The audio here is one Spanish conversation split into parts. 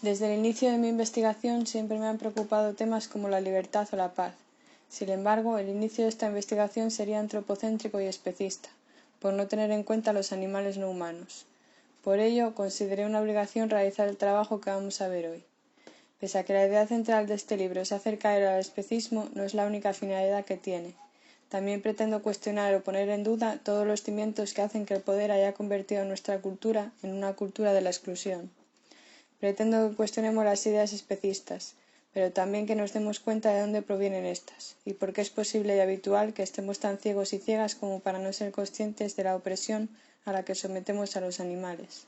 Desde el inicio de mi investigación siempre me han preocupado temas como la libertad o la paz. Sin embargo, el inicio de esta investigación sería antropocéntrico y especista, por no tener en cuenta los animales no humanos. Por ello, consideré una obligación realizar el trabajo que vamos a ver hoy. Pese a que la idea central de este libro es hacer caer al especismo, no es la única finalidad que tiene. También pretendo cuestionar o poner en duda todos los cimientos que hacen que el poder haya convertido nuestra cultura en una cultura de la exclusión. Pretendo que cuestionemos las ideas especistas, pero también que nos demos cuenta de dónde provienen estas, y por qué es posible y habitual que estemos tan ciegos y ciegas como para no ser conscientes de la opresión a la que sometemos a los animales.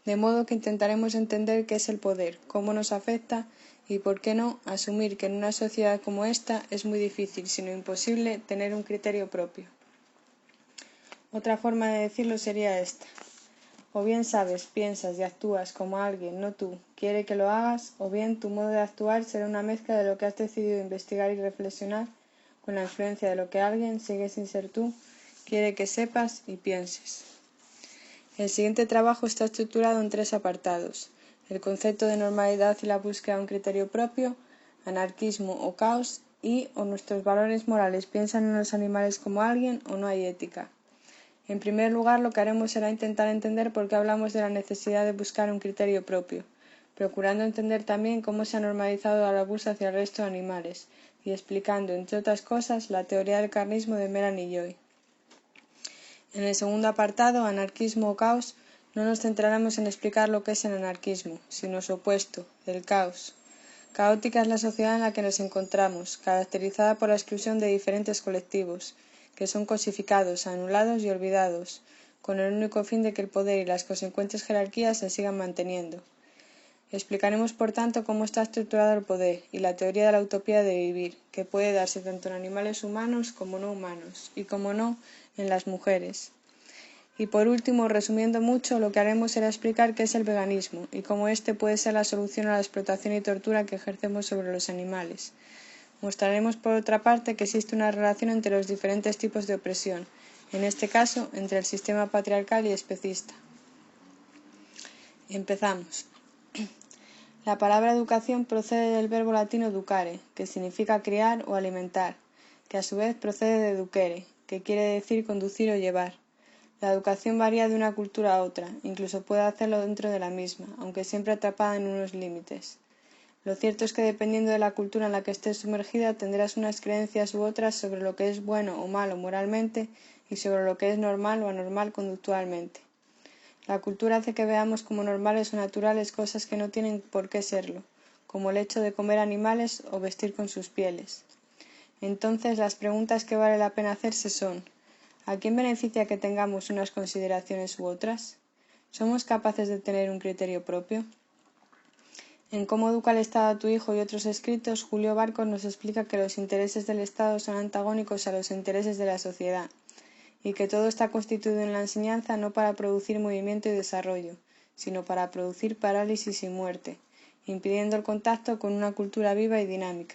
De modo que intentaremos entender qué es el poder, cómo nos afecta y, por qué no, asumir que en una sociedad como esta es muy difícil, sino imposible, tener un criterio propio. Otra forma de decirlo sería esta. O bien sabes, piensas y actúas como alguien, no tú, quiere que lo hagas, o bien tu modo de actuar será una mezcla de lo que has decidido investigar y reflexionar con la influencia de lo que alguien, sigue sin ser tú, quiere que sepas y pienses. El siguiente trabajo está estructurado en 3 apartados: el concepto de normalidad y la búsqueda de un criterio propio, anarquismo o caos y o nuestros valores morales piensan en los animales como alguien o no hay ética. En primer lugar, lo que haremos será intentar entender por qué hablamos de la necesidad de buscar un criterio propio, procurando entender también cómo se ha normalizado el abuso hacia el resto de animales y explicando, entre otras cosas, la teoría del carnismo de Melanie Joy. En el segundo apartado, anarquismo o caos, no nos centraremos en explicar lo que es el anarquismo, sino su opuesto, el caos. Caótica es la sociedad en la que nos encontramos, caracterizada por la exclusión de diferentes colectivos, que son cosificados, anulados y olvidados, con el único fin de que el poder y las consecuentes jerarquías se sigan manteniendo. Explicaremos, por tanto, cómo está estructurado el poder y la teoría de la utopía de vivir, que puede darse tanto en animales humanos como no humanos, y, como no, en las mujeres. Y por último, resumiendo mucho, lo que haremos será explicar qué es el veganismo y cómo éste puede ser la solución a la explotación y tortura que ejercemos sobre los animales. Mostraremos, por otra parte, que existe una relación entre los diferentes tipos de opresión, en este caso, entre el sistema patriarcal y especista. Empezamos. La palabra educación procede del verbo latino educare, que significa criar o alimentar, que a su vez procede de educere, que quiere decir conducir o llevar. La educación varía de una cultura a otra, incluso puede hacerlo dentro de la misma, aunque siempre atrapada en unos límites. Lo cierto es que dependiendo de la cultura en la que estés sumergida tendrás unas creencias u otras sobre lo que es bueno o malo moralmente y sobre lo que es normal o anormal conductualmente. La cultura hace que veamos como normales o naturales cosas que no tienen por qué serlo, como el hecho de comer animales o vestir con sus pieles. Entonces las preguntas que vale la pena hacerse son: ¿a quién beneficia que tengamos unas consideraciones u otras? ¿Somos capaces de tener un criterio propio? En Cómo educa el Estado a tu hijo y otros escritos, Julio Barcos nos explica que los intereses del Estado son antagónicos a los intereses de la sociedad, y que todo está constituido en la enseñanza no para producir movimiento y desarrollo, sino para producir parálisis y muerte, impidiendo el contacto con una cultura viva y dinámica.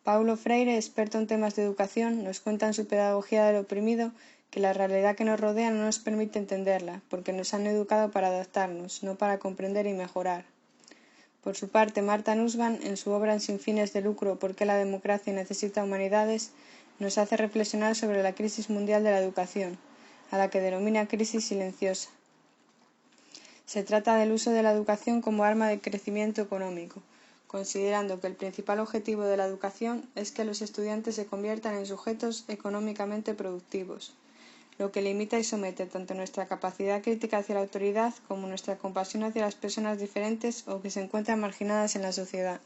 Paulo Freire, experto en temas de educación, nos cuenta en su Pedagogía del oprimido que la realidad que nos rodea no nos permite entenderla, porque nos han educado para adaptarnos, no para comprender y mejorar. Por su parte, Martha Nussbaum, en su obra Sin fines de lucro, ¿por qué la democracia necesita humanidades?, nos hace reflexionar sobre la crisis mundial de la educación, a la que denomina crisis silenciosa. Se trata del uso de la educación como arma de crecimiento económico, considerando que el principal objetivo de la educación es que los estudiantes se conviertan en sujetos económicamente productivos, lo que limita y somete tanto nuestra capacidad crítica hacia la autoridad como nuestra compasión hacia las personas diferentes o que se encuentran marginadas en la sociedad.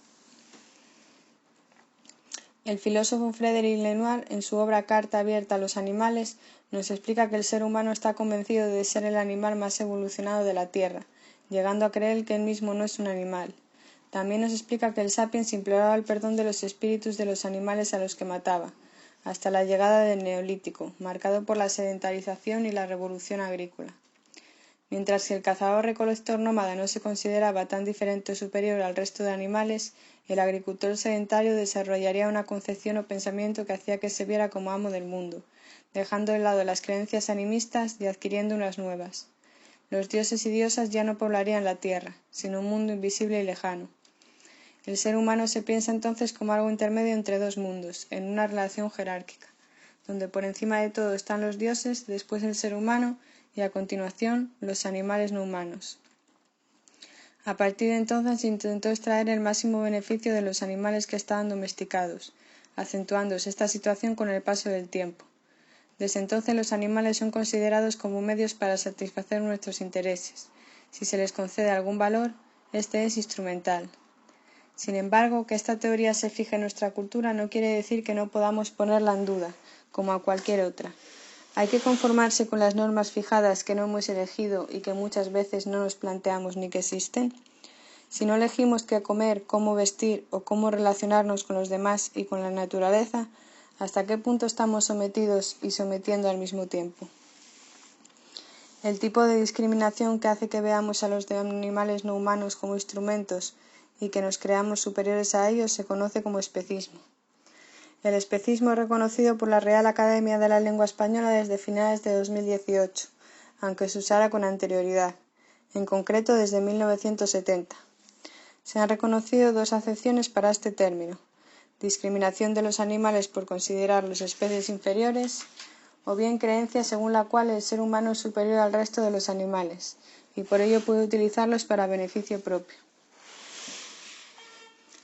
El filósofo Frédéric Lenoir, en su obra Carta abierta a los animales, nos explica que el ser humano está convencido de ser el animal más evolucionado de la Tierra, llegando a creer que él mismo no es un animal. También nos explica que el sapiens imploraba el perdón de los espíritus de los animales a los que mataba, hasta la llegada del Neolítico, marcado por la sedentarización y la revolución agrícola. Mientras que el cazador-recolector nómada no se consideraba tan diferente o superior al resto de animales, el agricultor sedentario desarrollaría una concepción o pensamiento que hacía que se viera como amo del mundo, dejando de lado las creencias animistas y adquiriendo unas nuevas. Los dioses y diosas ya no poblarían la tierra, sino un mundo invisible y lejano. El ser humano se piensa entonces como algo intermedio entre dos mundos, en una relación jerárquica, donde por encima de todo están los dioses, después el ser humano y a continuación los animales no humanos. A partir de entonces se intentó extraer el máximo beneficio de los animales que estaban domesticados, acentuándose esta situación con el paso del tiempo. Desde entonces los animales son considerados como medios para satisfacer nuestros intereses. Si se les concede algún valor, este es instrumental. Sin embargo, que esta teoría se fije en nuestra cultura no quiere decir que no podamos ponerla en duda, como a cualquier otra. ¿Hay que conformarse con las normas fijadas que no hemos elegido y que muchas veces no nos planteamos ni que existen? Si no elegimos qué comer, cómo vestir o cómo relacionarnos con los demás y con la naturaleza, ¿hasta qué punto estamos sometidos y sometiendo al mismo tiempo? El tipo de discriminación que hace que veamos a los animales no humanos como instrumentos y que nos creamos superiores a ellos se conoce como especismo. El especismo es reconocido por la Real Academia de la Lengua Española desde finales de 2018, aunque se usara con anterioridad, en concreto desde 1970. Se han reconocido dos acepciones para este término: discriminación de los animales por considerarlos especies inferiores, o bien creencia según la cual el ser humano es superior al resto de los animales, y por ello puede utilizarlos para beneficio propio.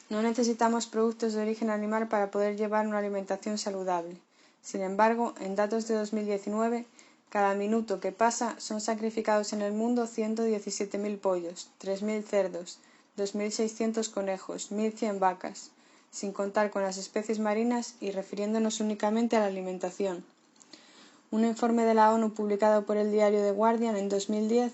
No necesitamos productos de origen animal para poder llevar una alimentación saludable. Sin embargo, en datos de 2019, cada minuto que pasa son sacrificados en el mundo 117.000 pollos, 3.000 cerdos, 2.600 conejos, 1.100 vacas, sin contar con las especies marinas y refiriéndonos únicamente a la alimentación. Un informe de la ONU publicado por el diario The Guardian en 2010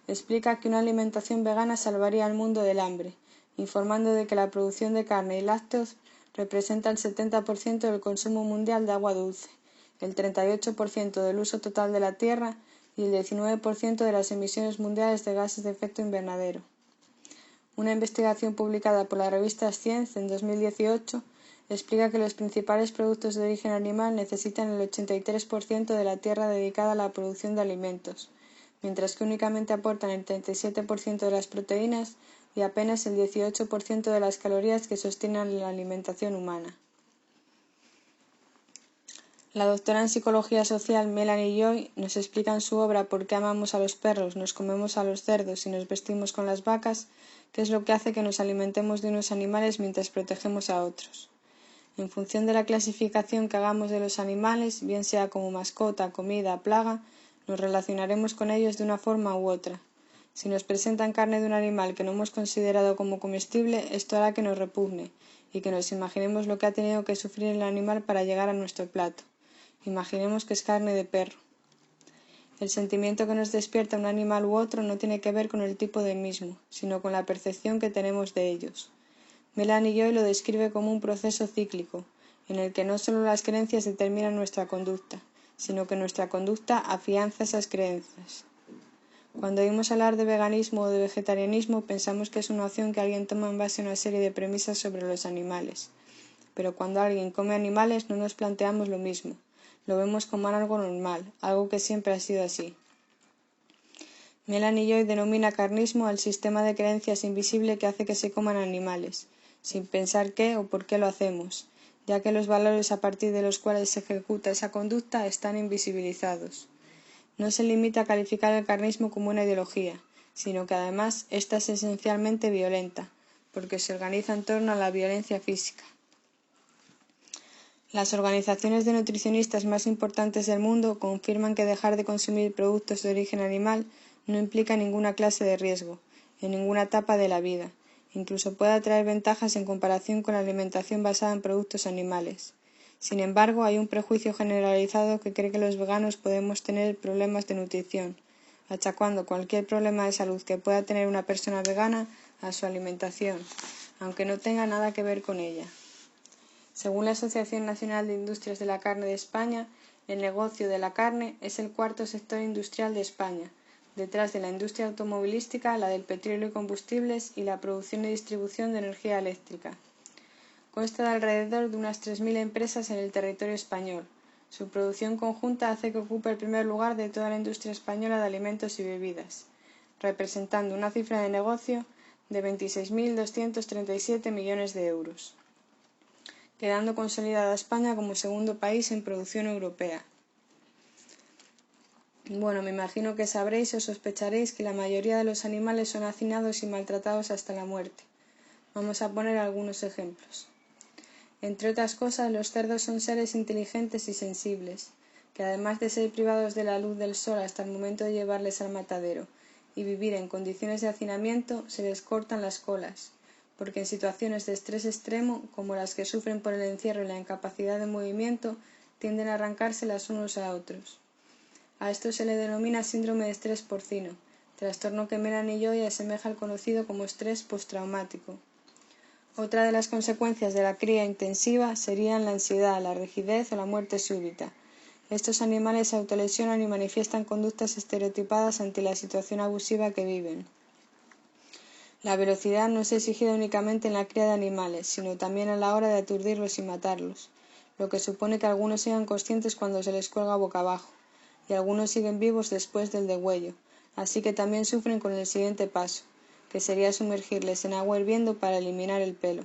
explica que una alimentación vegana salvaría al mundo del hambre, informando de que la producción de carne y lácteos representa el 70% del consumo mundial de agua dulce, el 38% del uso total de la tierra y el 19% de las emisiones mundiales de gases de efecto invernadero. Una investigación publicada por la revista Science en 2018 explica que los principales productos de origen animal necesitan el 83% de la tierra dedicada a la producción de alimentos, mientras que únicamente aportan el 37% de las proteínas y apenas el 18% de las calorías que sostienen la alimentación humana. La doctora en Psicología Social Melanie Joy nos explica en su obra Por qué amamos a los perros, nos comemos a los cerdos y nos vestimos con las vacas, qué es lo que hace que nos alimentemos de unos animales mientras protegemos a otros. En función de la clasificación que hagamos de los animales, bien sea como mascota, comida, plaga, nos relacionaremos con ellos de una forma u otra. Si nos presentan carne de un animal que no hemos considerado como comestible, esto hará que nos repugne y que nos imaginemos lo que ha tenido que sufrir el animal para llegar a nuestro plato. Imaginemos que es carne de perro. El sentimiento que nos despierta un animal u otro no tiene que ver con el tipo de mismo, sino con la percepción que tenemos de ellos. Melanie Joy lo describe como un proceso cíclico, en el que no solo las creencias determinan nuestra conducta, sino que nuestra conducta afianza esas creencias. Cuando oímos hablar de veganismo o de vegetarianismo, pensamos que es una opción que alguien toma en base a una serie de premisas sobre los animales. Pero cuando alguien come animales no nos planteamos lo mismo. Lo vemos como algo normal, algo que siempre ha sido así. Melanie Joy denomina carnismo al sistema de creencias invisible que hace que se coman animales, sin pensar qué o por qué lo hacemos, ya que los valores a partir de los cuales se ejecuta esa conducta están invisibilizados. No se limita a calificar el carnismo como una ideología, sino que además ésta es esencialmente violenta, porque se organiza en torno a la violencia física. Las organizaciones de nutricionistas más importantes del mundo confirman que dejar de consumir productos de origen animal no implica ninguna clase de riesgo, en ninguna etapa de la vida. Incluso puede traer ventajas en comparación con la alimentación basada en productos animales. Sin embargo, hay un prejuicio generalizado que cree que los veganos podemos tener problemas de nutrición, achacando cualquier problema de salud que pueda tener una persona vegana a su alimentación, aunque no tenga nada que ver con ella. Según la Asociación Nacional de Industrias de la Carne de España, el negocio de la carne es el cuarto sector industrial de España, detrás de la industria automovilística, la del petróleo y combustibles y la producción y distribución de energía eléctrica. Consta de alrededor de unas 3.000 empresas en el territorio español. Su producción conjunta hace que ocupe el primer lugar de toda la industria española de alimentos y bebidas. representando una cifra de negocio de 26.237 millones de euros, quedando consolidada España como segundo país en producción europea. Bueno, me imagino que sabréis o sospecharéis que la mayoría de los animales son hacinados y maltratados hasta la muerte. Vamos a poner algunos ejemplos. Entre otras cosas, los cerdos son seres inteligentes y sensibles, que además de ser privados de la luz del sol hasta el momento de llevarles al matadero y vivir en condiciones de hacinamiento, se les cortan las colas, porque en situaciones de estrés extremo, como las que sufren por el encierro y la incapacidad de movimiento, tienden a arrancárselas unos a otros. A esto se le denomina síndrome de estrés porcino, trastorno que Melanie Joy asemeja al conocido como estrés postraumático. Otra de las consecuencias de la cría intensiva serían la ansiedad, la rigidez o la muerte súbita. Estos animales se autolesionan y manifiestan conductas estereotipadas ante la situación abusiva que viven. La velocidad no es exigida únicamente en la cría de animales, sino también a la hora de aturdirlos y matarlos, lo que supone que algunos sean conscientes cuando se les cuelga boca abajo, y algunos siguen vivos después del degüello, así que también sufren con el siguiente paso, que sería sumergirles en agua hirviendo para eliminar el pelo.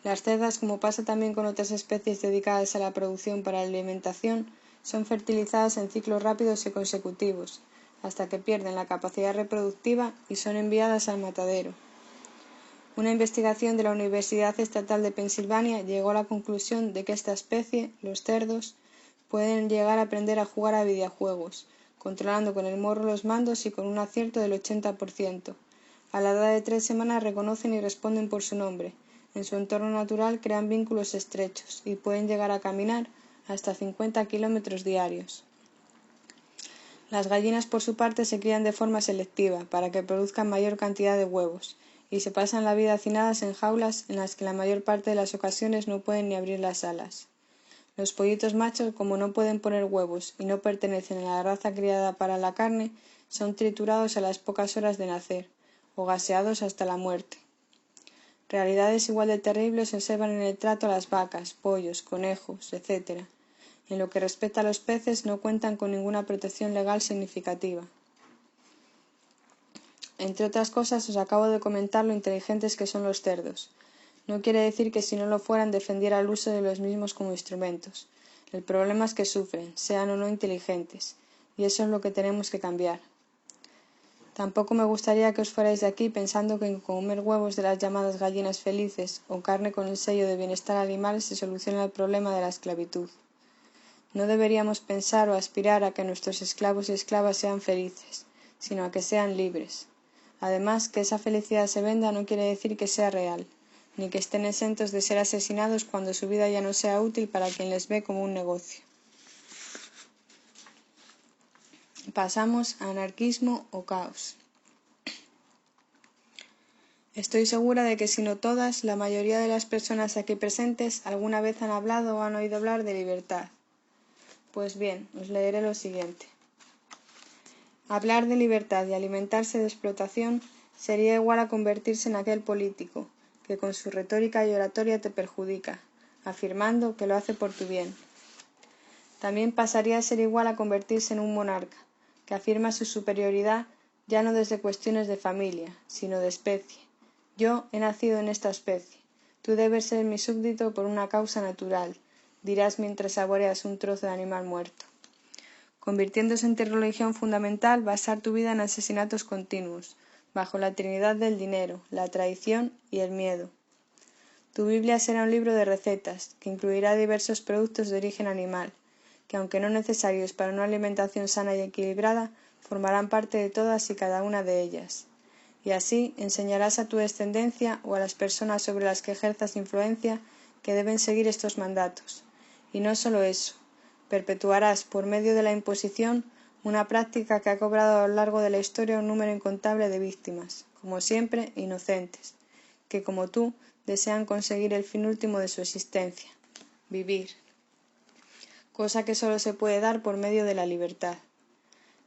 Las cerdas, como pasa también con otras especies dedicadas a la producción para la alimentación, son fertilizadas en ciclos rápidos y consecutivos, hasta que pierden la capacidad reproductiva y son enviadas al matadero. Una investigación de la Universidad Estatal de Pensilvania llegó a la conclusión de que esta especie, los cerdos, pueden llegar a aprender a jugar a videojuegos, controlando con el morro los mandos y con un acierto del 80%. A la edad de 3 semanas reconocen y responden por su nombre. En su entorno natural crean vínculos estrechos y pueden llegar a caminar hasta 50 kilómetros diarios. Las gallinas, por su parte, se crían de forma selectiva para que produzcan mayor cantidad de huevos y se pasan la vida hacinadas en jaulas en las que la mayor parte de las ocasiones no pueden ni abrir las alas. Los pollitos machos, como no pueden poner huevos y no pertenecen a la raza criada para la carne, son triturados a las pocas horas de nacer o gaseados hasta la muerte. Realidades igual de terribles se observan en el trato a las vacas, pollos, conejos, etc. En lo que respecta a los peces, no cuentan con ninguna protección legal significativa. Entre otras cosas, os acabo de comentar lo inteligentes que son los cerdos. No quiere decir que si no lo fueran defendiera el uso de los mismos como instrumentos. El problema es que sufren, sean o no inteligentes, y eso es lo que tenemos que cambiar. Tampoco me gustaría que os fuerais de aquí pensando que con comer huevos de las llamadas gallinas felices o carne con el sello de bienestar animal se soluciona el problema de la esclavitud. No deberíamos pensar o aspirar a que nuestros esclavos y esclavas sean felices, sino a que sean libres. Además, que esa felicidad se venda no quiere decir que sea real, ni que estén exentos de ser asesinados cuando su vida ya no sea útil para quien les ve como un negocio. Pasamos a anarquismo o caos. Estoy segura de que si no todas, la mayoría de las personas aquí presentes alguna vez han hablado o han oído hablar de libertad. Pues bien, os leeré lo siguiente. Hablar de libertad y alimentarse de explotación sería igual a convertirse en aquel político que con su retórica y oratoria te perjudica, afirmando que lo hace por tu bien. También pasaría a ser igual a convertirse en un monarca, que afirma su superioridad ya no desde cuestiones de familia, sino de especie. Yo he nacido en esta especie, tú debes ser mi súbdito por una causa natural, dirás mientras saboreas un trozo de animal muerto. Convirtiéndose en tu religión fundamental, basar tu vida en asesinatos continuos, bajo la trinidad del dinero, la traición y el miedo. Tu Biblia será un libro de recetas, que incluirá diversos productos de origen animal, que aunque no necesarios para una alimentación sana y equilibrada, formarán parte de todas y cada una de ellas. Y así enseñarás a tu descendencia o a las personas sobre las que ejerzas influencia que deben seguir estos mandatos. Y no solo eso, perpetuarás por medio de la imposición una práctica que ha cobrado a lo largo de la historia un número incontable de víctimas, como siempre inocentes, que como tú desean conseguir el fin último de su existencia, vivir. Cosa que solo se puede dar por medio de la libertad.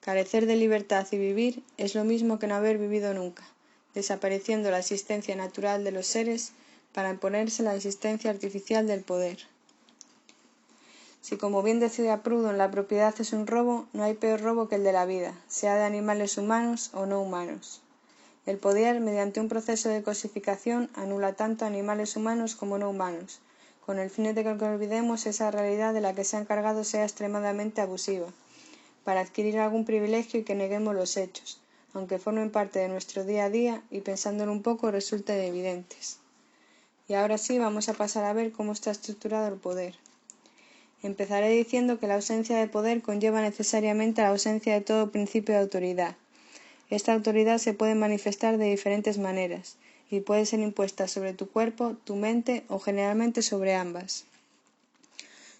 Carecer de libertad y vivir es lo mismo que no haber vivido nunca, desapareciendo la existencia natural de los seres para imponerse la existencia artificial del poder. Si, como bien decía Proudhon, la propiedad es un robo, no hay peor robo que el de la vida, sea de animales humanos o no humanos. El poder, mediante un proceso de cosificación, anula tanto animales humanos como no humanos, con el fin de que olvidemos esa realidad de la que se ha encargado sea extremadamente abusiva, para adquirir algún privilegio y que neguemos los hechos, aunque formen parte de nuestro día a día y pensándolo un poco resulten evidentes. Y ahora sí vamos a pasar a ver cómo está estructurado el poder. Empezaré diciendo que la ausencia de poder conlleva necesariamente la ausencia de todo principio de autoridad. Esta autoridad se puede manifestar de diferentes maneras y puede ser impuesta sobre tu cuerpo, tu mente o generalmente sobre ambas.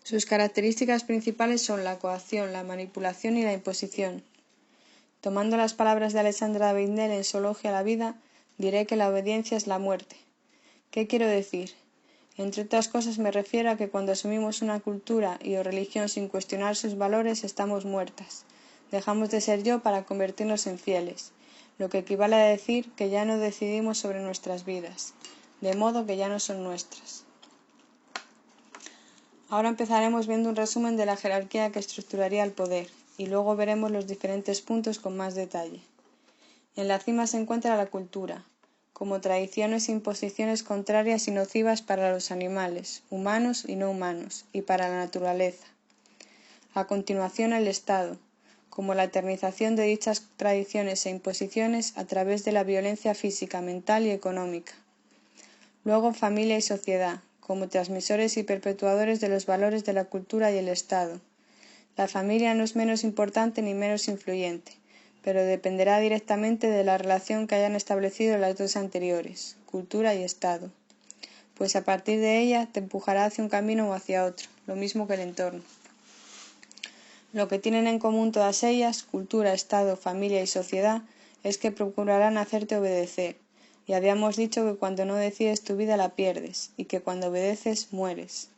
Sus características principales son la coacción, la manipulación y la imposición. Tomando las palabras de Alexandra David-Néel en su elogio a la vida, diré que la obediencia es la muerte. ¿Qué quiero decir? Entre otras cosas me refiero a que cuando asumimos una cultura y o religión sin cuestionar sus valores estamos muertas. Dejamos de ser yo para convertirnos en fieles, lo que equivale a decir que ya no decidimos sobre nuestras vidas, de modo que ya no son nuestras. Ahora empezaremos viendo un resumen de la jerarquía que estructuraría el poder, y luego veremos los diferentes puntos con más detalle. En la cima se encuentra la cultura, como tradiciones e imposiciones contrarias y nocivas para los animales, humanos y no humanos, y para la naturaleza. A continuación el Estado, como la eternización de dichas tradiciones e imposiciones a través de la violencia física, mental y económica. Luego familia y sociedad, como transmisores y perpetuadores de los valores de la cultura y el Estado. La familia no es menos importante ni menos influyente, pero dependerá directamente de la relación que hayan establecido las dos anteriores, cultura y Estado, pues a partir de ella te empujará hacia un camino o hacia otro, lo mismo que el entorno. Lo que tienen en común todas ellas, cultura, Estado, familia y sociedad, es que procurarán hacerte obedecer, y habíamos dicho que cuando no decides tu vida la pierdes, y que cuando obedeces mueres.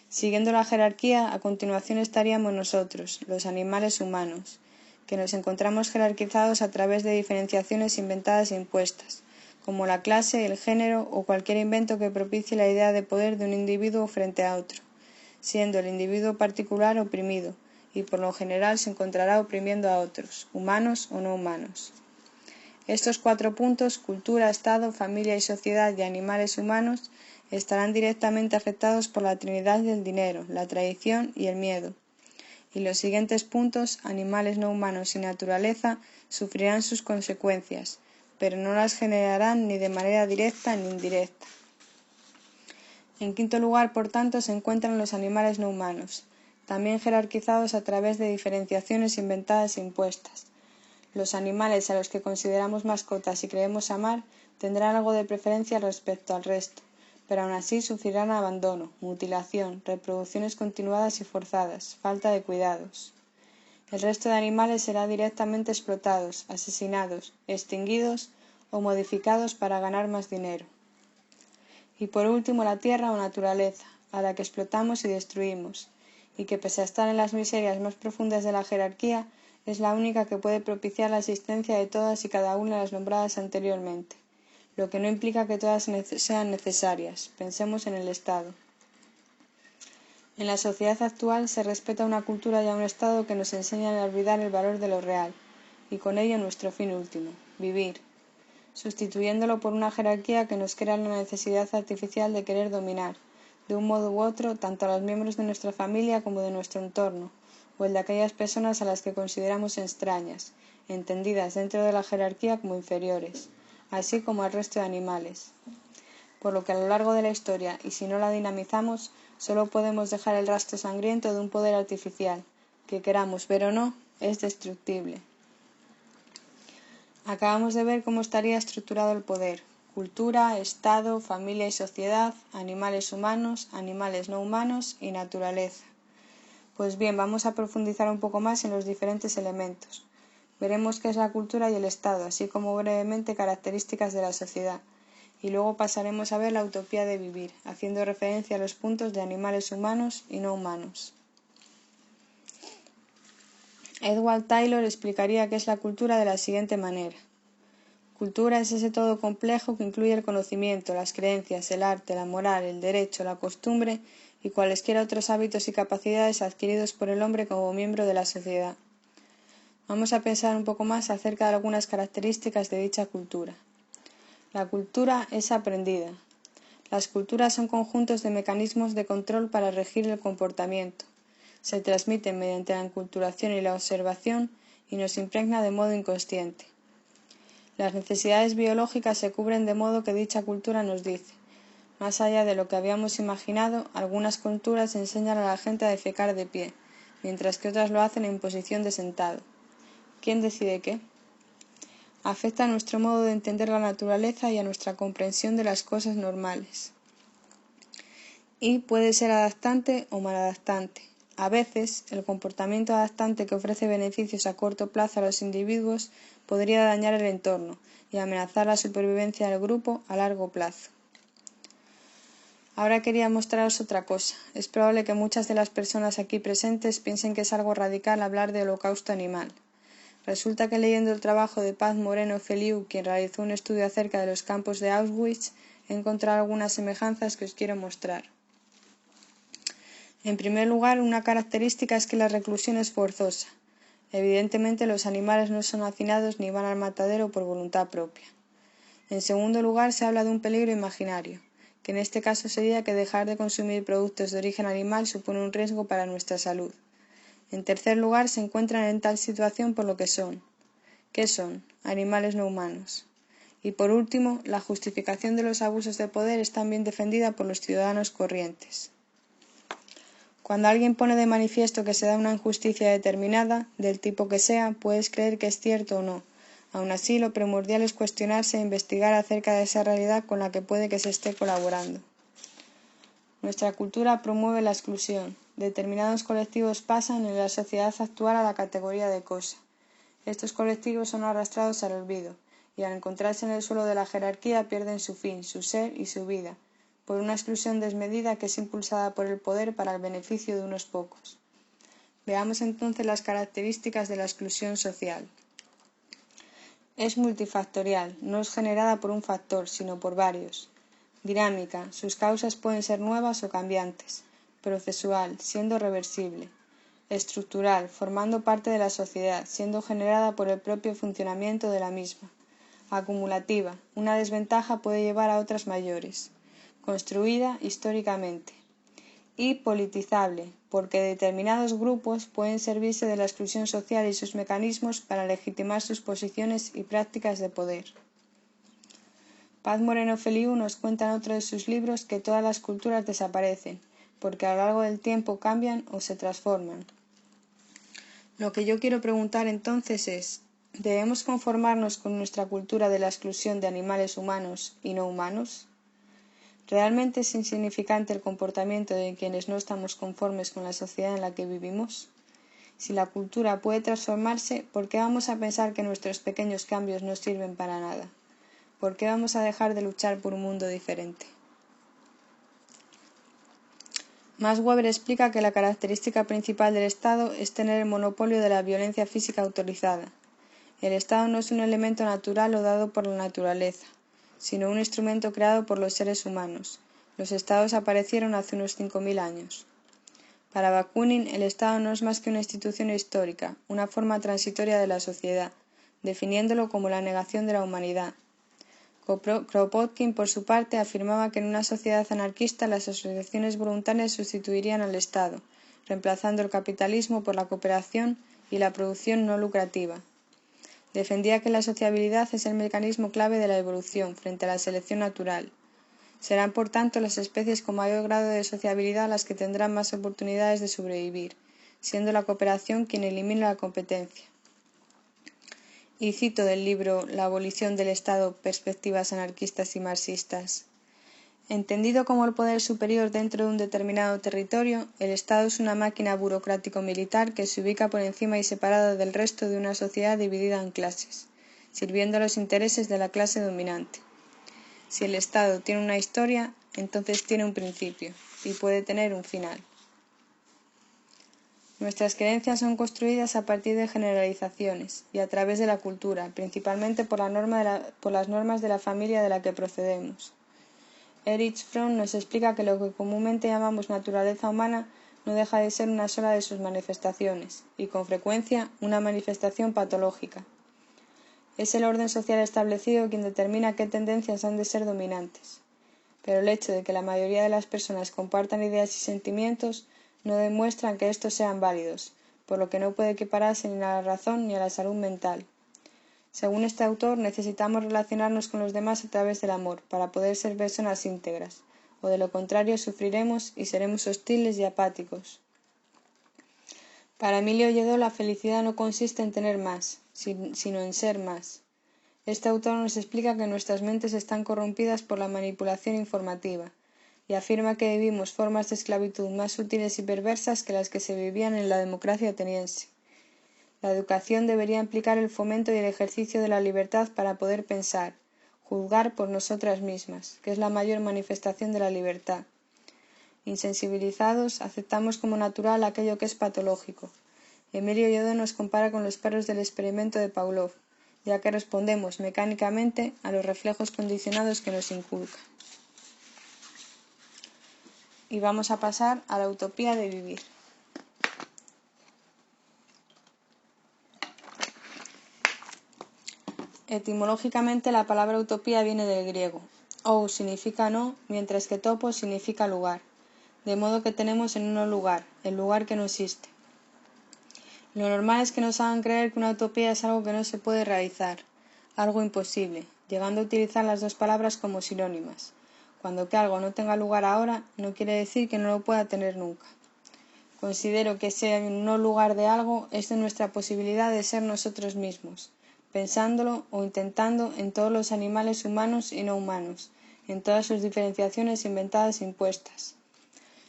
Siguiendo la jerarquía, a continuación estaríamos nosotros, los animales humanos, que nos encontramos jerarquizados a través de diferenciaciones inventadas e impuestas, como la clase, el género o cualquier invento que propicie la idea de poder de un individuo frente a otro, siendo el individuo particular oprimido, y por lo general se encontrará oprimiendo a otros, humanos o no humanos. Estos 4 puntos, cultura, Estado, familia y sociedad y animales humanos, estarán directamente afectados por la trinidad del dinero, la tradición y el miedo. Y los siguientes puntos, animales no humanos y naturaleza, sufrirán sus consecuencias, pero no las generarán ni de manera directa ni indirecta. En quinto lugar, por tanto, se encuentran los animales no humanos, también jerarquizados a través de diferenciaciones inventadas e impuestas. Los animales a los que consideramos mascotas y creemos amar tendrán algo de preferencia respecto al resto, pero aún así sufrirán abandono, mutilación, reproducciones continuadas y forzadas, falta de cuidados. El resto de animales será directamente explotados, asesinados, extinguidos o modificados para ganar más dinero. Y por último la tierra o naturaleza, a la que explotamos y destruimos, y que pese a estar en las miserias más profundas de la jerarquía, es la única que puede propiciar la existencia de todas y cada una de las nombradas anteriormente, lo que no implica que todas sean necesarias. Pensemos en el Estado. En la sociedad actual se respeta una cultura y a un Estado que nos enseñan a olvidar el valor de lo real, y con ello nuestro fin último, vivir, sustituyéndolo por una jerarquía que nos crea la necesidad artificial de querer dominar, de un modo u otro, tanto a los miembros de nuestra familia como de nuestro entorno, o el de aquellas personas a las que consideramos extrañas, entendidas dentro de la jerarquía como inferiores, así como al resto de animales. Por lo que a lo largo de la historia, y si no la dinamizamos, solo podemos dejar el rastro sangriento de un poder artificial, que queramos ver o no, es destructible. Acabamos de ver cómo estaría estructurado el poder: cultura, Estado, familia y sociedad, animales humanos, animales no humanos y naturaleza. Pues bien, vamos a profundizar un poco más en los diferentes elementos. Veremos qué es la cultura y el Estado, así como brevemente características de la sociedad, y luego pasaremos a ver la utopía de vivir, haciendo referencia a los puntos de animales humanos y no humanos. Edward Taylor explicaría qué es la cultura de la siguiente manera. Cultura es ese todo complejo que incluye el conocimiento, las creencias, el arte, la moral, el derecho, la costumbre y cualesquiera otros hábitos y capacidades adquiridos por el hombre como miembro de la sociedad. Vamos a pensar un poco más acerca de algunas características de dicha cultura. La cultura es aprendida. Las culturas son conjuntos de mecanismos de control para regir el comportamiento. Se transmiten mediante la enculturación y la observación y nos impregna de modo inconsciente. Las necesidades biológicas se cubren de modo que dicha cultura nos dice: más allá de lo que habíamos imaginado, algunas culturas enseñan a la gente a defecar de pie, mientras que otras lo hacen en posición de sentado. ¿Quién decide qué? Afecta a nuestro modo de entender la naturaleza y a nuestra comprensión de las cosas normales. Y puede ser adaptante o maladaptante. A veces, el comportamiento adaptante que ofrece beneficios a corto plazo a los individuos podría dañar el entorno y amenazar la supervivencia del grupo a largo plazo. Ahora quería mostraros otra cosa. Es probable que muchas de las personas aquí presentes piensen que es algo radical hablar de holocausto animal. Resulta que leyendo el trabajo de Paz Moreno Feliu, quien realizó un estudio acerca de los campos de Auschwitz, he encontrado algunas semejanzas que os quiero mostrar. En primer lugar, una característica es que la reclusión es forzosa. Evidentemente, los animales no son hacinados ni van al matadero por voluntad propia. En segundo lugar, se habla de un peligro imaginario, que en este caso sería que dejar de consumir productos de origen animal supone un riesgo para nuestra salud. En tercer lugar, se encuentran en tal situación por lo que son. ¿Qué son? Animales no humanos. Y por último, la justificación de los abusos de poder es también defendida por los ciudadanos corrientes. Cuando alguien pone de manifiesto que se da una injusticia determinada, del tipo que sea, puedes creer que es cierto o no. Aun así, lo primordial es cuestionarse e investigar acerca de esa realidad con la que puede que se esté colaborando. Nuestra cultura promueve la exclusión. Determinados colectivos pasan en la sociedad actual a la categoría de cosa. Estos colectivos son arrastrados al olvido, y al encontrarse en el suelo de la jerarquía pierden su fin, su ser y su vida, por una exclusión desmedida que es impulsada por el poder para el beneficio de unos pocos. Veamos entonces las características de la exclusión social. Es multifactorial, no es generada por un factor, sino por varios. Dinámica, sus causas pueden ser nuevas o cambiantes. Procesual, siendo reversible. Estructural, formando parte de la sociedad, siendo generada por el propio funcionamiento de la misma. Acumulativa, una desventaja puede llevar a otras mayores. Construida históricamente. Y politizable, porque determinados grupos pueden servirse de la exclusión social y sus mecanismos para legitimar sus posiciones y prácticas de poder. Paz Moreno Feliu nos cuenta en otro de sus libros que todas las culturas desaparecen, porque a lo largo del tiempo cambian o se transforman. Lo que yo quiero preguntar entonces es: ¿debemos conformarnos con nuestra cultura de la exclusión de animales humanos y no humanos? ¿Realmente es insignificante el comportamiento de quienes no estamos conformes con la sociedad en la que vivimos? Si la cultura puede transformarse, ¿por qué vamos a pensar que nuestros pequeños cambios no sirven para nada? ¿Por qué vamos a dejar de luchar por un mundo diferente? Max Weber explica que la característica principal del Estado es tener el monopolio de la violencia física autorizada. El Estado no es un elemento natural o dado por la naturaleza, sino un instrumento creado por los seres humanos. Los Estados aparecieron hace unos 5.000 años. Para Bakunin, el Estado no es más que una institución histórica, una forma transitoria de la sociedad, definiéndolo como la negación de la humanidad. Kropotkin, por su parte, afirmaba que en una sociedad anarquista las asociaciones voluntarias sustituirían al Estado, reemplazando el capitalismo por la cooperación y la producción no lucrativa. Defendía que la sociabilidad es el mecanismo clave de la evolución frente a la selección natural. Serán, por tanto, las especies con mayor grado de sociabilidad las que tendrán más oportunidades de sobrevivir, siendo la cooperación quien elimina la competencia. Y cito del libro La abolición del Estado, perspectivas anarquistas y marxistas. Entendido como el poder superior dentro de un determinado territorio, el Estado es una máquina burocrático-militar que se ubica por encima y separada del resto de una sociedad dividida en clases, sirviendo a los intereses de la clase dominante. Si el Estado tiene una historia, entonces tiene un principio, y puede tener un final. Nuestras creencias son construidas a partir de generalizaciones y a través de la cultura, principalmente por las normas de la familia de la que procedemos. Erich Fromm nos explica que lo que comúnmente llamamos naturaleza humana no deja de ser una sola de sus manifestaciones, y con frecuencia una manifestación patológica. Es el orden social establecido quien determina qué tendencias han de ser dominantes. Pero el hecho de que la mayoría de las personas compartan ideas y sentimientos no demuestran que estos sean válidos, por lo que no puede equipararse ni a la razón ni a la salud mental. Según este autor, necesitamos relacionarnos con los demás a través del amor para poder ser personas íntegras, o de lo contrario sufriremos y seremos hostiles y apáticos. Para Emilio Lledó, la felicidad no consiste en tener más, sino en ser más. Este autor nos explica que nuestras mentes están corrompidas por la manipulación informativa, y afirma que vivimos formas de esclavitud más sutiles y perversas que las que se vivían en la democracia ateniense. La educación debería implicar el fomento y el ejercicio de la libertad para poder pensar, juzgar por nosotras mismas, que es la mayor manifestación de la libertad. Insensibilizados, aceptamos como natural aquello que es patológico. Emilio Lledó nos compara con los perros del experimento de Pavlov, ya que respondemos mecánicamente a los reflejos condicionados que nos inculca. Y vamos a pasar a la utopía de vivir. Etimológicamente la palabra utopía viene del griego. Ou significa no, mientras que topo significa lugar. De modo que tenemos en uno lugar, el lugar que no existe. Lo normal es que nos hagan creer que una utopía es algo que no se puede realizar, algo imposible, llegando a utilizar las dos palabras como sinónimas. Cuando que algo no tenga lugar ahora, no quiere decir que no lo pueda tener nunca. Considero que ese no lugar de algo es de nuestra posibilidad de ser nosotros mismos, pensándolo o intentando en todos los animales humanos y no humanos, en todas sus diferenciaciones inventadas e impuestas.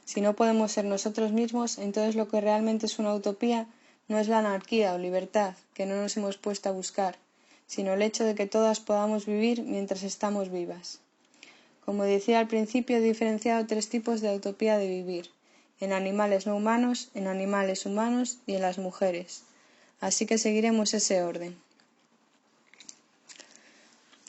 Si no podemos ser nosotros mismos, entonces lo que realmente es una utopía no es la anarquía o libertad, que no nos hemos puesto a buscar, sino el hecho de que todas podamos vivir mientras estamos vivas. Como decía al principio, he diferenciado tres tipos de utopía de vivir: en animales no humanos, en animales humanos y en las mujeres. Así que seguiremos ese orden.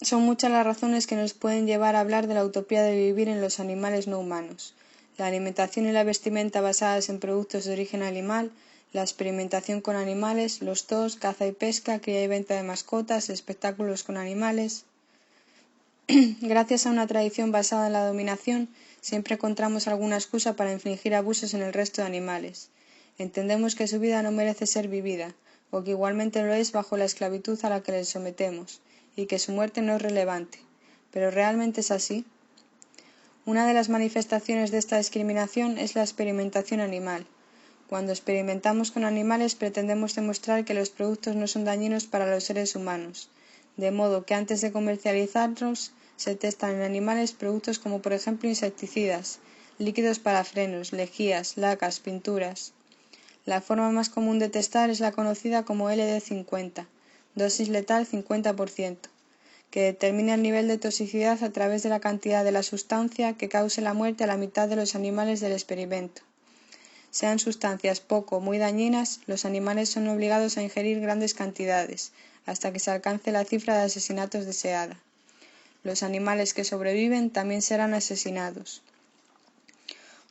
Son muchas las razones que nos pueden llevar a hablar de la utopía de vivir en los animales no humanos: la alimentación y la vestimenta basadas en productos de origen animal, la experimentación con animales, los zoos, caza y pesca, cría y venta de mascotas, espectáculos con animales. Gracias a una tradición basada en la dominación, siempre encontramos alguna excusa para infligir abusos en el resto de animales. Entendemos que su vida no merece ser vivida, o que igualmente lo es bajo la esclavitud a la que les sometemos, y que su muerte no es relevante. ¿Pero realmente es así? Una de las manifestaciones de esta discriminación es la experimentación animal. Cuando experimentamos con animales pretendemos demostrar que los productos no son dañinos para los seres humanos, de modo que antes de comercializarlos se testan en animales productos como por ejemplo insecticidas, líquidos para frenos, lejías, lacas, pinturas. La forma más común de testar es la conocida como LD50, dosis letal 50%, que determina el nivel de toxicidad a través de la cantidad de la sustancia que cause la muerte a la mitad de los animales del experimento. Sean sustancias poco o muy dañinas, los animales son obligados a ingerir grandes cantidades, hasta que se alcance la cifra de asesinatos deseada. Los animales que sobreviven también serán asesinados.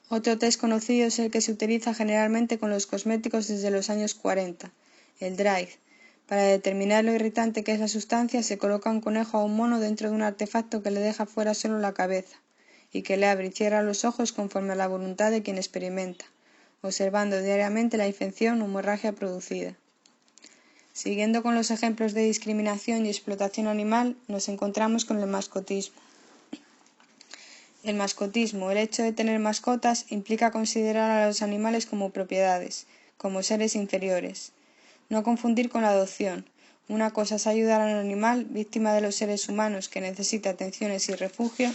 Otro test conocido es el que se utiliza generalmente con los cosméticos desde los años 40, el DRIVE. Para determinar lo irritante que es la sustancia, se coloca un conejo o un mono dentro de un artefacto que le deja fuera solo la cabeza, y que le abre y cierra los ojos conforme a la voluntad de quien experimenta, observando diariamente la infección o hemorragia producida. Siguiendo con los ejemplos de discriminación y explotación animal, nos encontramos con el mascotismo. El mascotismo, el hecho de tener mascotas, implica considerar a los animales como propiedades, como seres inferiores. No confundir con la adopción. Una cosa es ayudar a un animal, víctima de los seres humanos que necesita atenciones y refugio,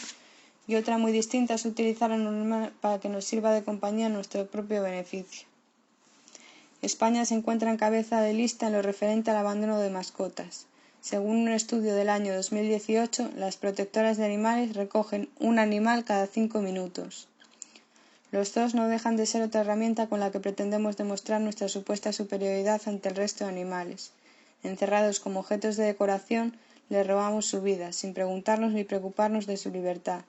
y otra muy distinta es utilizar a un animal para que nos sirva de compañía a nuestro propio beneficio. España se encuentra en cabeza de lista en lo referente al abandono de mascotas. Según un estudio del año 2018, las protectoras de animales recogen un animal cada 5 minutos. Los zoos no dejan de ser otra herramienta con la que pretendemos demostrar nuestra supuesta superioridad ante el resto de animales. Encerrados como objetos de decoración, les robamos su vida, sin preguntarnos ni preocuparnos de su libertad.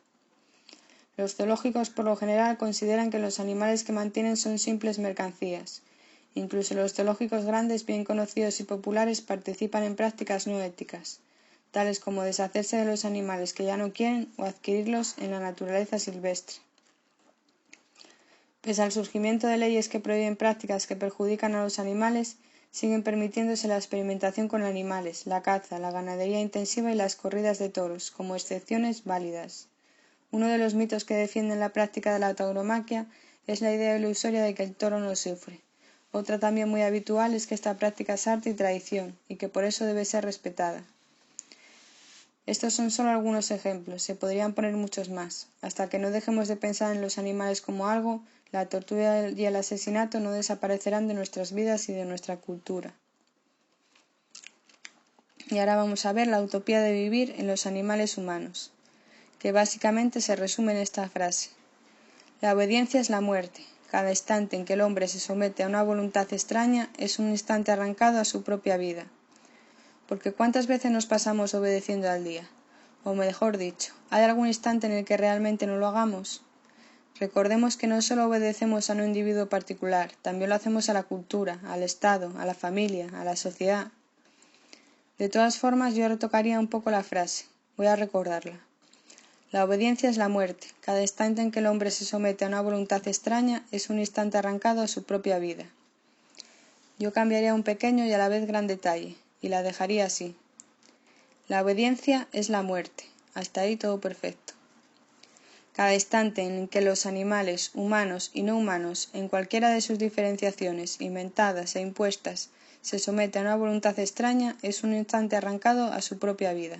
Los zoológicos por lo general consideran que los animales que mantienen son simples mercancías. Incluso los zoológicos grandes, bien conocidos y populares, participan en prácticas no éticas, tales como deshacerse de los animales que ya no quieren o adquirirlos en la naturaleza silvestre. Pese al surgimiento de leyes que prohíben prácticas que perjudican a los animales, siguen permitiéndose la experimentación con animales, la caza, la ganadería intensiva y las corridas de toros, como excepciones válidas. Uno de los mitos que defienden la práctica de la tauromaquia es la idea ilusoria de que el toro no sufre. Otra también muy habitual es que esta práctica es arte y tradición, y que por eso debe ser respetada. Estos son solo algunos ejemplos, se podrían poner muchos más. Hasta que no dejemos de pensar en los animales como algo, la tortura y el asesinato no desaparecerán de nuestras vidas y de nuestra cultura. Y ahora vamos a ver la utopía de vivir en los animales humanos, que básicamente se resume en esta frase. La obediencia es la muerte. Cada instante en que el hombre se somete a una voluntad extraña es un instante arrancado a su propia vida. Porque ¿cuántas veces nos pasamos obedeciendo al día? O mejor dicho, ¿hay algún instante en el que realmente no lo hagamos? Recordemos que no solo obedecemos a un individuo particular, también lo hacemos a la cultura, al Estado, a la familia, a la sociedad. De todas formas, yo retocaría un poco la frase. Voy a recordarla. La obediencia es la muerte. Cada instante en que el hombre se somete a una voluntad extraña es un instante arrancado a su propia vida. Yo cambiaría un pequeño y a la vez gran detalle, y la dejaría así. La obediencia es la muerte. Hasta ahí todo perfecto. Cada instante en que los animales, humanos y no humanos, en cualquiera de sus diferenciaciones, inventadas e impuestas, se somete a una voluntad extraña, es un instante arrancado a su propia vida.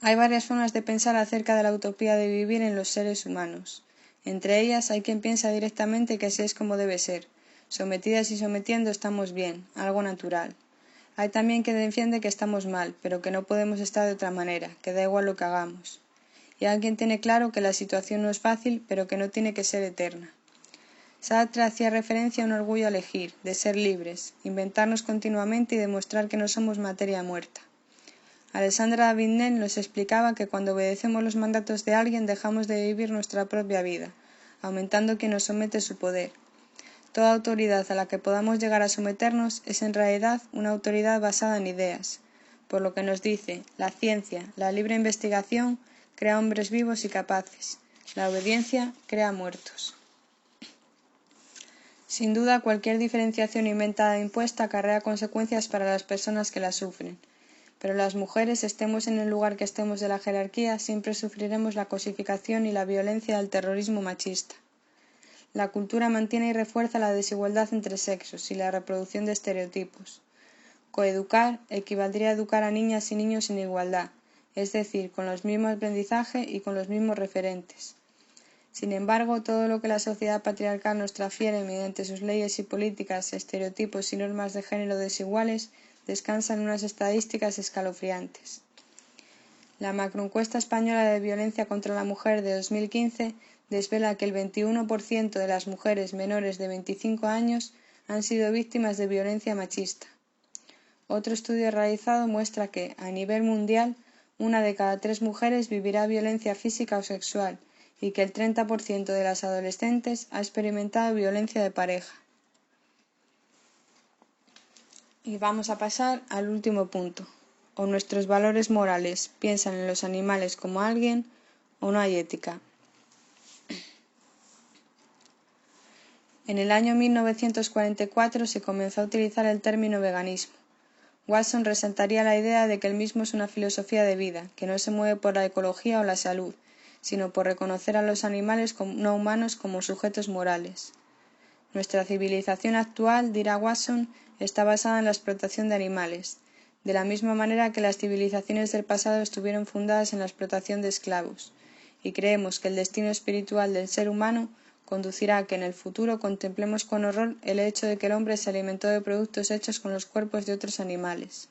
Hay varias formas de pensar acerca de la utopía de vivir en los seres humanos. Entre ellas hay quien piensa directamente que así es como debe ser. Sometidas y sometiendo estamos bien, algo natural. Hay también quien defiende que estamos mal, pero que no podemos estar de otra manera, que da igual lo que hagamos. Y hay quien tiene claro que la situación no es fácil, pero que no tiene que ser eterna. Sartre hacía referencia a un orgullo a elegir, de ser libres, inventarnos continuamente y demostrar que no somos materia muerta. Alexandra David-Néel nos explicaba que cuando obedecemos los mandatos de alguien dejamos de vivir nuestra propia vida, aumentando quien nos somete su poder. Toda autoridad a la que podamos llegar a someternos es en realidad una autoridad basada en ideas, por lo que nos dice, la ciencia, la libre investigación, crea hombres vivos y capaces, la obediencia crea muertos. Sin duda, cualquier diferenciación inventada e impuesta acarrea consecuencias para las personas que la sufren. Pero las mujeres, estemos en el lugar que estemos de la jerarquía, siempre sufriremos la cosificación y la violencia del terrorismo machista. La cultura mantiene y refuerza la desigualdad entre sexos y la reproducción de estereotipos. Coeducar equivaldría a educar a niñas y niños en igualdad, es decir, con los mismos aprendizaje y con los mismos referentes. Sin embargo, todo lo que la sociedad patriarcal nos transfiere mediante sus leyes y políticas, estereotipos y normas de género desiguales, descansa en unas estadísticas escalofriantes. La macroencuesta española de violencia contra la mujer de 2015 desvela que el 21% de las mujeres menores de 25 años han sido víctimas de violencia machista. Otro estudio realizado muestra que, a nivel mundial, 1 de cada 3 mujeres vivirá violencia física o sexual y que el 30% de las adolescentes ha experimentado violencia de pareja. Y vamos a pasar al último punto. O nuestros valores morales piensan en los animales como alguien, o no hay ética. En el año 1944 se comenzó a utilizar el término veganismo. Watson resaltaría la idea de que el mismo es una filosofía de vida, que no se mueve por la ecología o la salud, sino por reconocer a los animales no humanos como sujetos morales. Nuestra civilización actual, dirá Watson, está basada en la explotación de animales, de la misma manera que las civilizaciones del pasado estuvieron fundadas en la explotación de esclavos, y creemos que el destino espiritual del ser humano conducirá a que en el futuro contemplemos con horror el hecho de que el hombre se alimentó de productos hechos con los cuerpos de otros animales.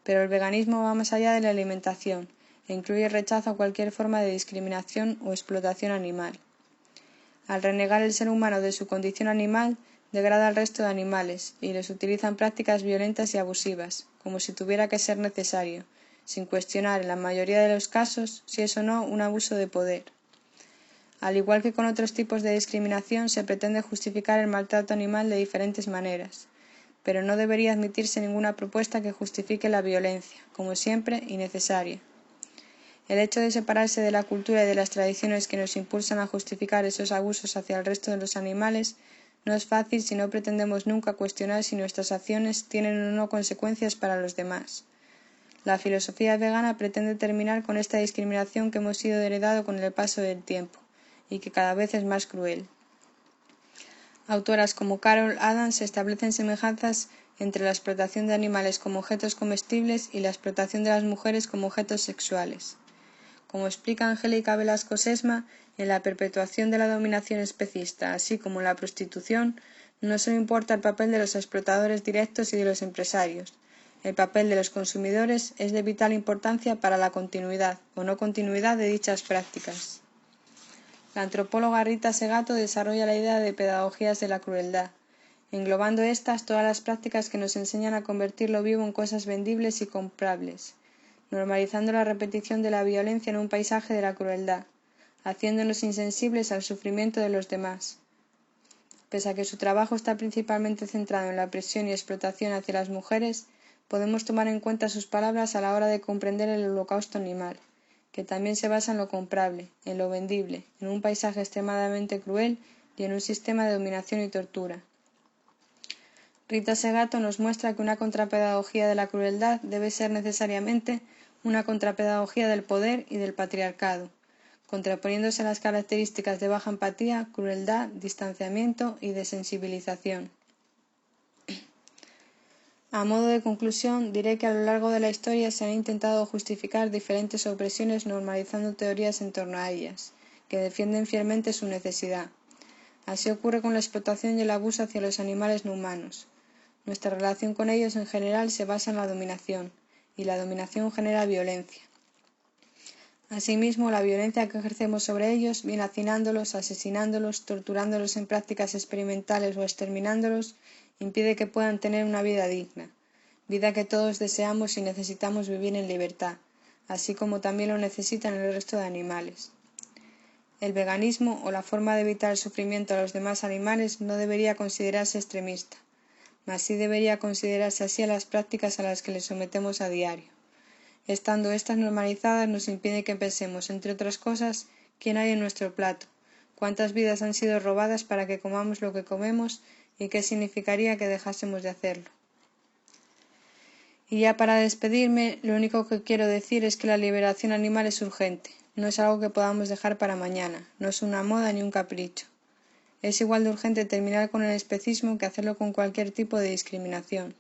Pero el veganismo va más allá de la alimentación e incluye el rechazo a cualquier forma de discriminación o explotación animal. Al renegar el ser humano de su condición animal, degrada al resto de animales y les utiliza en prácticas violentas y abusivas, como si tuviera que ser necesario, sin cuestionar en la mayoría de los casos si es o no un abuso de poder. Al igual que con otros tipos de discriminación, se pretende justificar el maltrato animal de diferentes maneras, pero no debería admitirse ninguna propuesta que justifique la violencia, como siempre, innecesaria. El hecho de separarse de la cultura y de las tradiciones que nos impulsan a justificar esos abusos hacia el resto de los animales no es fácil si no pretendemos nunca cuestionar si nuestras acciones tienen o no consecuencias para los demás. La filosofía vegana pretende terminar con esta discriminación que hemos ido heredado con el paso del tiempo, y que cada vez es más cruel. Autoras como Carol Adams establecen semejanzas entre la explotación de animales como objetos comestibles y la explotación de las mujeres como objetos sexuales. Como explica Angélica Velasco Sesma, en la perpetuación de la dominación especista, así como en la prostitución, no solo importa el papel de los explotadores directos y de los empresarios. El papel de los consumidores es de vital importancia para la continuidad o no continuidad de dichas prácticas. La antropóloga Rita Segato desarrolla la idea de pedagogías de la crueldad, englobando estas todas las prácticas que nos enseñan a convertir lo vivo en cosas vendibles y comprables, normalizando la repetición de la violencia en un paisaje de la crueldad, haciéndonos insensibles al sufrimiento de los demás. Pese a que su trabajo está principalmente centrado en la presión y explotación hacia las mujeres, podemos tomar en cuenta sus palabras a la hora de comprender el holocausto animal, que también se basa en lo comprable, en lo vendible, en un paisaje extremadamente cruel y en un sistema de dominación y tortura. Rita Segato nos muestra que una contrapedagogía de la crueldad debe ser necesariamente una contrapedagogía del poder y del patriarcado, contraponiéndose a las características de baja empatía, crueldad, distanciamiento y desensibilización. A modo de conclusión, diré que a lo largo de la historia se han intentado justificar diferentes opresiones normalizando teorías en torno a ellas, que defienden fielmente su necesidad. Así ocurre con la explotación y el abuso hacia los animales no humanos. Nuestra relación con ellos en general se basa en la dominación, y la dominación genera violencia. Asimismo, la violencia que ejercemos sobre ellos, bien hacinándolos, asesinándolos, torturándolos en prácticas experimentales o exterminándolos, impide que puedan tener una vida digna, vida que todos deseamos y necesitamos vivir en libertad, así como también lo necesitan el resto de animales. El veganismo, o la forma de evitar el sufrimiento a los demás animales, no debería considerarse extremista, mas sí debería considerarse así a las prácticas a las que les sometemos a diario. Estando estas normalizadas nos impide que pensemos, entre otras cosas, quién hay en nuestro plato, cuántas vidas han sido robadas para que comamos lo que comemos y qué significaría que dejásemos de hacerlo. Y ya para despedirme, lo único que quiero decir es que la liberación animal es urgente, no es algo que podamos dejar para mañana, no es una moda ni un capricho. Es igual de urgente terminar con el especismo que hacerlo con cualquier tipo de discriminación.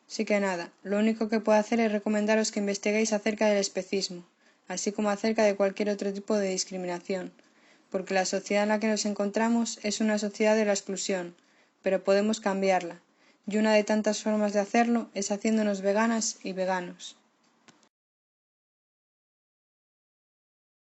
Así que nada, lo único que puedo hacer es recomendaros que investiguéis acerca del especismo, así como acerca de cualquier otro tipo de discriminación, porque la sociedad en la que nos encontramos es una sociedad de la exclusión, pero podemos cambiarla, y una de tantas formas de hacerlo es haciéndonos veganas y veganos.